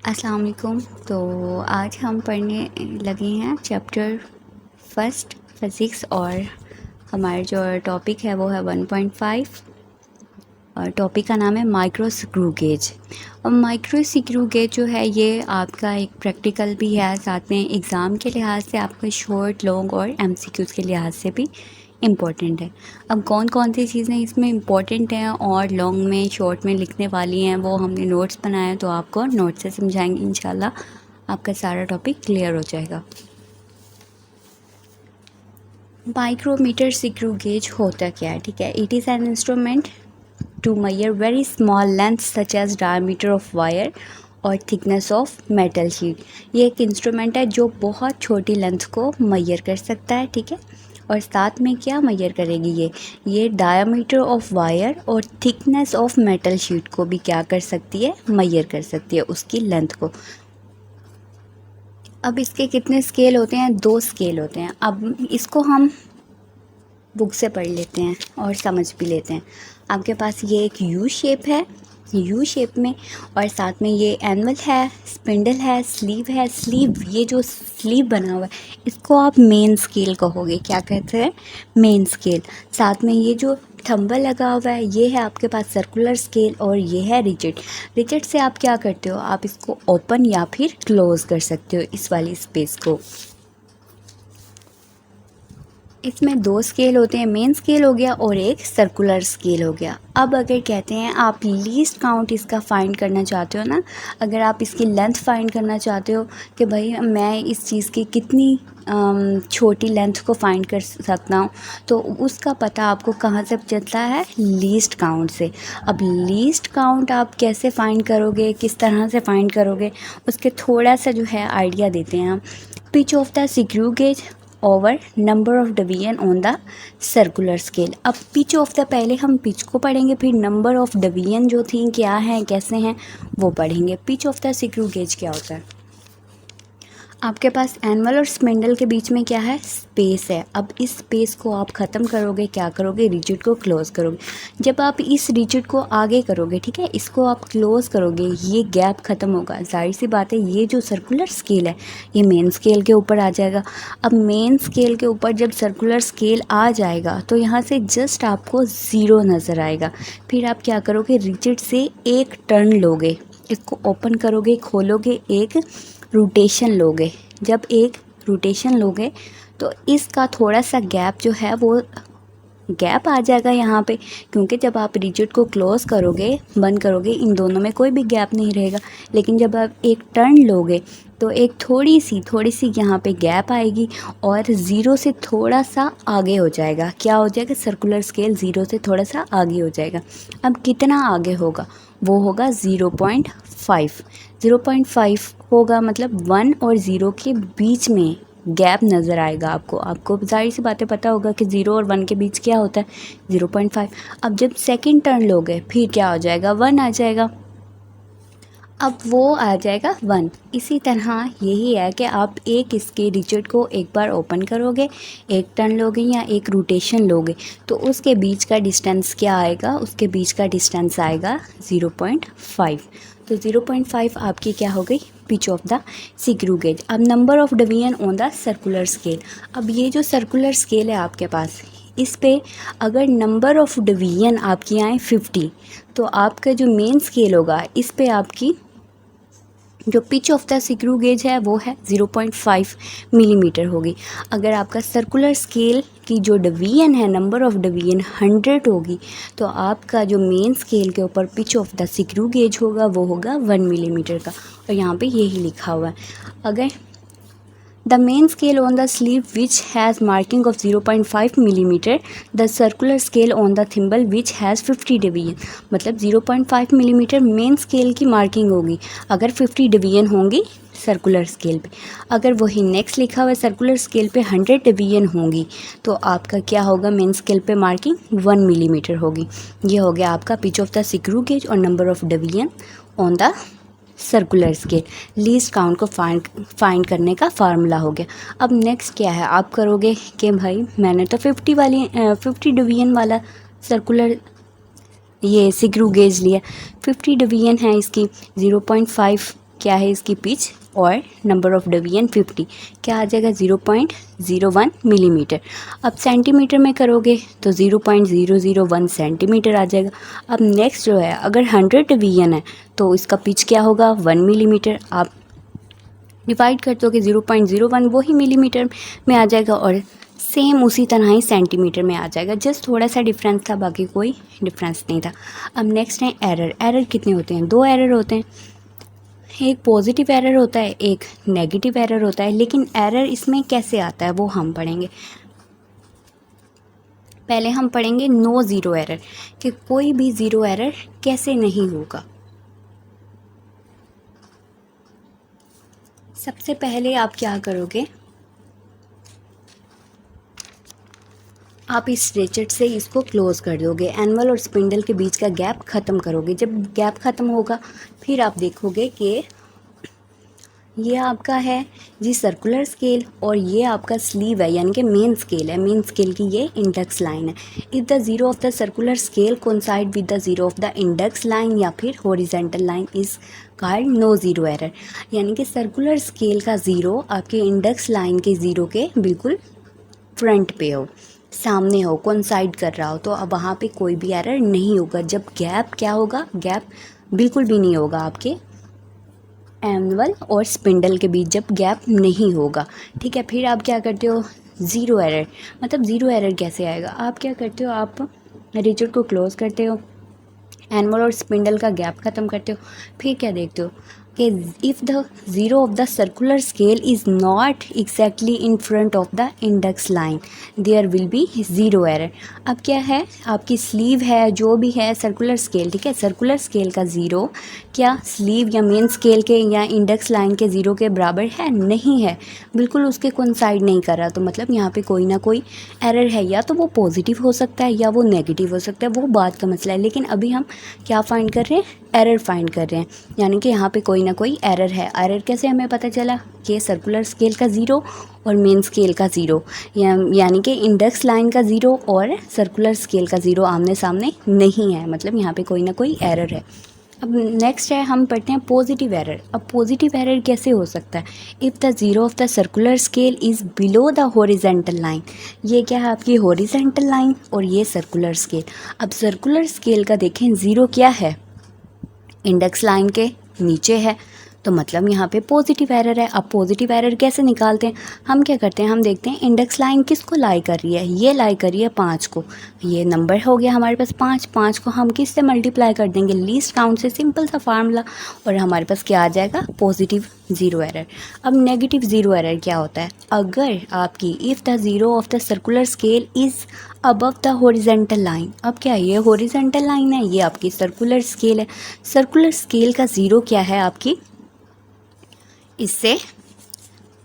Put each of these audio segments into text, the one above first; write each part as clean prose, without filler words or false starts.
अस्सलाम वालेकुम। तो आज हम पढ़ने लगे हैं चैप्टर फर्स्ट फिज़िक्स और हमारा जो टॉपिक है वो है 1.5 और टॉपिक का नाम है माइक्रो स्क्रू गेज। और माइक्रो स्क्रू गेज जो है ये आपका एक प्रैक्टिकल भी है, साथ में एग्ज़ाम के लिहाज से आपके शॉर्ट लॉन्ग और एमसीक्यूज़ के लिहाज से भी इम्पॉर्टेंट है। अब कौन कौन सी चीज़ें इसमें इम्पॉर्टेंट हैं और लॉन्ग में शॉर्ट में लिखने वाली हैं वो हमने नोट्स बनाए हैं, तो आपको नोट से समझाएंगे। इंशाल्लाह आपका सारा टॉपिक क्लियर हो जाएगा। माइक्रोमीटर स्क्रू गेज होता क्या है? ठीक है, it is an instrument to measure very small lengths such as diameter of wire और थिकनेस ऑफ मेटल शीट। ये एक इंस्ट्रूमेंट है जो बहुत छोटी लेंथ को मैयर कर सकता है। ठीक है, और साथ में क्या मैयर करेगी ये डायमीटर ऑफ वायर और थिकनेस ऑफ मेटल शीट को भी क्या कर सकती है, मैयर कर सकती है, उसकी लेंथ को। अब इसके कितने स्केल होते हैं? 2 स्केल होते हैं। अब इसको हम बुक से पढ़ लेते हैं और समझ भी लेते हैं। आपके पास ये एक यू शेप है, यू शेप में, और साथ में ये एनवल है, स्पिंडल है, स्लीव है। स्लीव, ये जो स्लीव बना हुआ है इसको आप मेन स्केल कहोगे। क्या कहते हैं? Main scale. साथ में ये जो थंबल लगा हुआ है ये है आपके पास सर्कुलर स्केल, और ये है रिजिड। रिजिड से आप क्या करते हो, आप इसको ओपन या फिर क्लोज कर सकते हो, इस वाली स्पेस को। इसमें 2 स्केल होते हैं, मेन स्केल हो गया और एक सर्कुलर स्केल हो गया। अब अगर कहते हैं आप लीस्ट काउंट इसका फाइंड करना चाहते हो ना, अगर आप इसकी लेंथ फाइंड करना चाहते हो कि भाई मैं इस चीज़ की कितनी छोटी लेंथ को फाइंड कर सकता हूँ, तो उसका पता आपको कहाँ से चलता है? लीस्ट काउंट से। अब लीस्ट काउंट आप कैसे फाइंड करोगे, किस तरह से फाइंड करोगे, उसके थोड़ा सा जो है आइडिया देते हैं हम। Pitch of the screw gauge over number of division on the circular scale. अब पिच ऑफ द, पहले हम पिच को पढ़ेंगे, फिर नंबर ऑफ डिवीजन जो थी क्या है, कैसे हैं, वो पढ़ेंगे। Pitch of the screw gauge क्या होता है? आपके पास एनवल और स्पिंडल के बीच में क्या है? स्पेस है। अब इस स्पेस को आप ख़त्म करोगे, क्या करोगे? रिजिड को क्लोज़ करोगे। जब आप इस रिजिड को आगे करोगे, ठीक है, इसको आप क्लोज़ करोगे, ये गैप ख़त्म होगा। जाहिर सी बात है ये जो सर्कुलर स्केल है ये मेन स्केल के ऊपर आ जाएगा। अब मेन स्केल के ऊपर जब सर्कुलर स्केल आ जाएगा तो यहाँ से जस्ट आपको 0 नज़र आएगा। फिर आप क्या करोगे? रिजिड से एक टर्न लोगे, इसको ओपन करोगे, खोलोगे, एक रोटेशन लोगे। जब एक रोटेशन लोगे तो इसका थोड़ा सा गैप जो है वो गैप आ जाएगा यहाँ पे, क्योंकि जब आप रिजिड को क्लोज़ करोगे, बंद करोगे, इन दोनों में कोई भी गैप नहीं रहेगा। लेकिन जब आप एक टर्न लोगे तो एक थोड़ी सी यहाँ पे गैप आएगी और 0 से थोड़ा सा आगे हो जाएगा। क्या हो जाएगा? सर्कुलर स्केल 0 से थोड़ा सा आगे हो जाएगा। अब कितना आगे होगा? वो होगा 0.5। 0.5 होगा, मतलब 1 और 0 के बीच में गैप नज़र आएगा आपको। आपको जाहिर सी बातें पता होगा कि 0 और 1 के बीच क्या होता है? 0.5। अब जब सेकंड टर्न लोगे फिर क्या हो जाएगा? 1 आ जाएगा। अब वो आ जाएगा 1। इसी तरह यही है कि आप एक इसके रिजिड को एक बार ओपन करोगे, एक टर्न लोगे या एक रोटेशन लोगे, तो उसके बीच का डिस्टेंस क्या आएगा? उसके बीच का डिस्टेंस आएगा 0.5। तो 0.5 आपकी क्या हो गई? Pitch of the screw gauge. अब number of division on the circular scale. अब ये जो सर्कुलर स्केल है आपके पास, इस पे अगर नंबर ऑफ डिवीजन आपकी आए 50, तो आपका जो मेन स्केल होगा इस पे आपकी जो pitch of the screw gauge है वो है 0.5 मिलीमीटर होगी। अगर आपका सर्कुलर स्केल की जो डिवीजन है, नंबर ऑफ डिवीजन 100 होगी, तो आपका जो मेन स्केल के ऊपर pitch of the screw gauge होगा वो होगा 1 मिलीमीटर का। और यहाँ पे यही लिखा हुआ है। अगर the main scale on the sleeve which has marking of 0.5 millimeter, the circular scale on the thimble which has 50 division. मतलब 0.5 मिलीमीटर मेन स्केल की मार्किंग होगी अगर 50 डिवीजन होंगी सर्कुलर स्केल पे। अगर वही नेक्स्ट लिखा हुआ है सर्कुलर स्केल पे 100 डिवीजन होंगी, तो आपका क्या होगा? मेन स्केल पे मार्किंग 1 मिलीमीटर होगी। ये हो गया आपका pitch of the screw gauge और number of division on the circular scale. Least count को फाइंड करने का फार्मूला हो गया। अब नेक्स्ट क्या है? आप करोगे कि भाई मैंने तो 50 डिवीजन वाला सर्कुलर ये स्क्रू गेज लिया, 50 डिवीजन है इसकी, 0.5 क्या है इसकी पिच और नंबर ऑफ़ डिवीजन 50, क्या आ जाएगा 0.01 मिलीमीटर। अब सेंटीमीटर में करोगे तो 0.001 सेंटीमीटर आ जाएगा। अब नेक्स्ट जो है, अगर 100 डिवीजन है तो इसका पिच क्या होगा 1 मिलीमीटर। आप डिवाइड कर दोगे 0.01 वही मिलीमीटर में आ जाएगा और सेम उसी तरह ही सेंटीमीटर में आ जाएगा। जस्ट थोड़ा सा डिफरेंस था, बाकी कोई डिफरेंस नहीं था। अब नेक्स्ट है एरर। एरर कितने होते हैं? 2 एरर होते हैं, एक पॉजिटिव एरर होता है, एक नेगेटिव एरर होता है। लेकिन एरर इसमें कैसे आता है वो हम पढ़ेंगे। पहले हम पढ़ेंगे नो ज़ीरो एरर, कि कोई भी ज़ीरो एरर कैसे नहीं होगा। सबसे पहले आप क्या करोगे, आप इस रेचेट से इसको क्लोज़ कर दोगे, एनवल और स्पिंडल के बीच का गैप ख़त्म करोगे। जब गैप ख़त्म होगा फिर आप देखोगे कि ये आपका है जी सर्कुलर स्केल और ये आपका स्लीव है, यानी कि मेन स्केल है। मेन स्केल की ये इंडेक्स लाइन है। If the zero of the circular scale coincide with the zero of the index line या फिर horizontal line is called no zero error. यानी कि सर्कुलर स्केल का ज़ीरो आपके इंडेक्स लाइन के ज़ीरो के बिल्कुल फ्रंट पे हो, सामने हो, कोइंसाइड कर रहा हो, तो अब वहाँ पे कोई भी एरर नहीं होगा। जब गैप क्या होगा, गैप बिल्कुल भी नहीं होगा आपके एनवल और स्पिंडल के बीच, जब गैप नहीं होगा। ठीक है, फिर आप क्या करते हो, ज़ीरो एरर। मतलब ज़ीरो एरर कैसे आएगा, आप क्या करते हो, आप रिजिड को क्लोज़ करते हो, एनवल और स्पिंडल का गैप ख़त्म करते हो, फिर क्या देखते हो कि if the zero of the circular scale is not exactly in front of the index line there will be zero error. अब क्या है, आपकी स्लीव है, जो भी है सर्कुलर स्केल, ठीक है, सर्कुलर स्केल का ज़ीरो क्या स्लीव या मेन स्केल के या इंडेक्स लाइन के ज़ीरो के बराबर है? नहीं है, बिल्कुल उसके कोइंसाइड नहीं कर रहा। तो मतलब यहाँ पे कोई ना कोई एरर है, या तो वो पॉजिटिव हो सकता है या वो नेगेटिव हो सकता है, वो बात का मसला है। लेकिन अभी हम क्या फाइंड कर रहे हैं, एरर फाइंड कर रहे हैं, यानी कि यहाँ पे कोई ना कोई एरर है। एरर कैसे हमें पता चला कि सर्कुलर स्केल का ज़ीरो और मेन स्केल का ज़ीरो, यानी कि इंडेक्स लाइन का ज़ीरो और सर्कुलर स्केल का ज़ीरो आमने सामने नहीं है, मतलब यहाँ पे कोई ना कोई एरर है। अब नेक्स्ट है, हम पढ़ते हैं पॉजिटिव एरर। अब पॉजिटिव एरर कैसे हो सकता है, if the zero of the circular scale is below the horizontal line. ये क्या है, आपकी हॉरिजॉन्टल लाइन और ये सर्कुलर स्केल। अब सर्कुलर स्केल का देखें ज़ीरो क्या है, इंडेक्स लाइन के नीचे है, तो मतलब यहाँ पे पॉजिटिव एरर है। अब पॉजिटिव एरर कैसे निकालते हैं, हम क्या करते हैं, हम देखते हैं इंडेक्स लाइन किसको लाई कर रही है, ये लाई कर रही है 5 को। ये नंबर हो गया हमारे पास 5, 5 को हम किस से मल्टीप्लाई कर देंगे, लीस्ट काउंट से, सिंपल सा फार्मूला, और हमारे पास क्या आ जाएगा, पॉजिटिव ज़ीरो एरर। अब नेगेटिव ज़ीरो एरर क्या होता है, अगर आपकी if the zero of the circular scale is above the horizontal line. अब क्या है, ये हॉरिजॉन्टल लाइन है, ये आपकी सर्कुलर स्केल है। सर्कुलर स्केल का ज़ीरो क्या है, आपकी इससे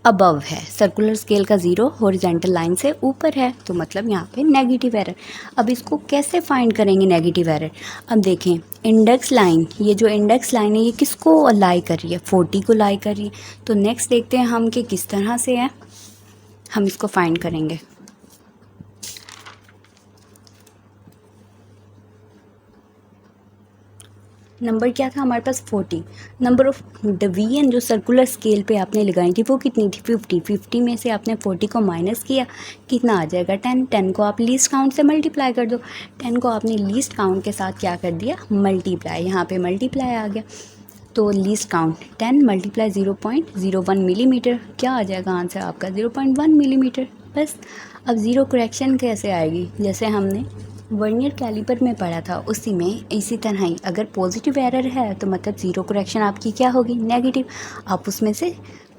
अबव है, सर्कुलर स्केल का ज़ीरो हॉरिजॉन्टल लाइन से ऊपर है, तो मतलब यहाँ पे नेगेटिव एरर। अब इसको कैसे फाइंड करेंगे नेगेटिव एरर, अब देखें इंडेक्स लाइन, ये जो इंडेक्स लाइन है ये किसको लाई कर रही है, 40 को लाई कर रही है। तो नेक्स्ट देखते हैं हम कि किस तरह से है हम इसको फाइंड करेंगे। नंबर क्या था हमारे पास 40, नंबर ऑफ डिवीजन जो सर्कुलर स्केल पे आपने लगाई थी वो कितनी थी 50, 50 में से आपने 40 को माइनस किया, कितना आ जाएगा 10, 10 को आप लीस्ट काउंट से मल्टीप्लाई कर दो, 10 को आपने लीस्ट काउंट के साथ क्या कर दिया, मल्टीप्लाई, यहाँ पे मल्टीप्लाई आ गया, तो लीस्ट काउंट 10 मल्टीप्लाई 0.01 मिलीमीटर, क्या आ जाएगा आंसर आपका 0.1 मिलीमीटर। बस। अब ज़ीरो करेक्शन कैसे आएगी, जैसे हमने वर्नियर कैलिपर में पढ़ा था उसी में, इसी तरह ही अगर पॉजिटिव एरर है तो मतलब ज़ीरो करेक्शन आपकी क्या होगी, नेगेटिव। आप उसमें से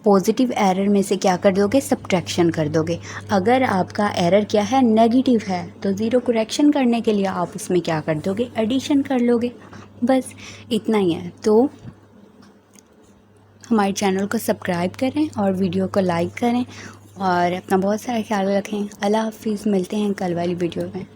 पॉजिटिव एरर में से क्या कर दोगे, सब्ट्रैक्शन कर दोगे। अगर आपका एरर क्या है, नेगेटिव है, तो ज़ीरो करेक्शन करने के लिए आप उसमें क्या कर दोगे, एडिशन कर लोगे। बस इतना ही है। तो हमारे चैनल को सब्सक्राइब करें और वीडियो को लाइक करें और अपना बहुत सारा ख्याल रखें। अल्लाह हाफिज़, मिलते हैं कल वाली वीडियो में।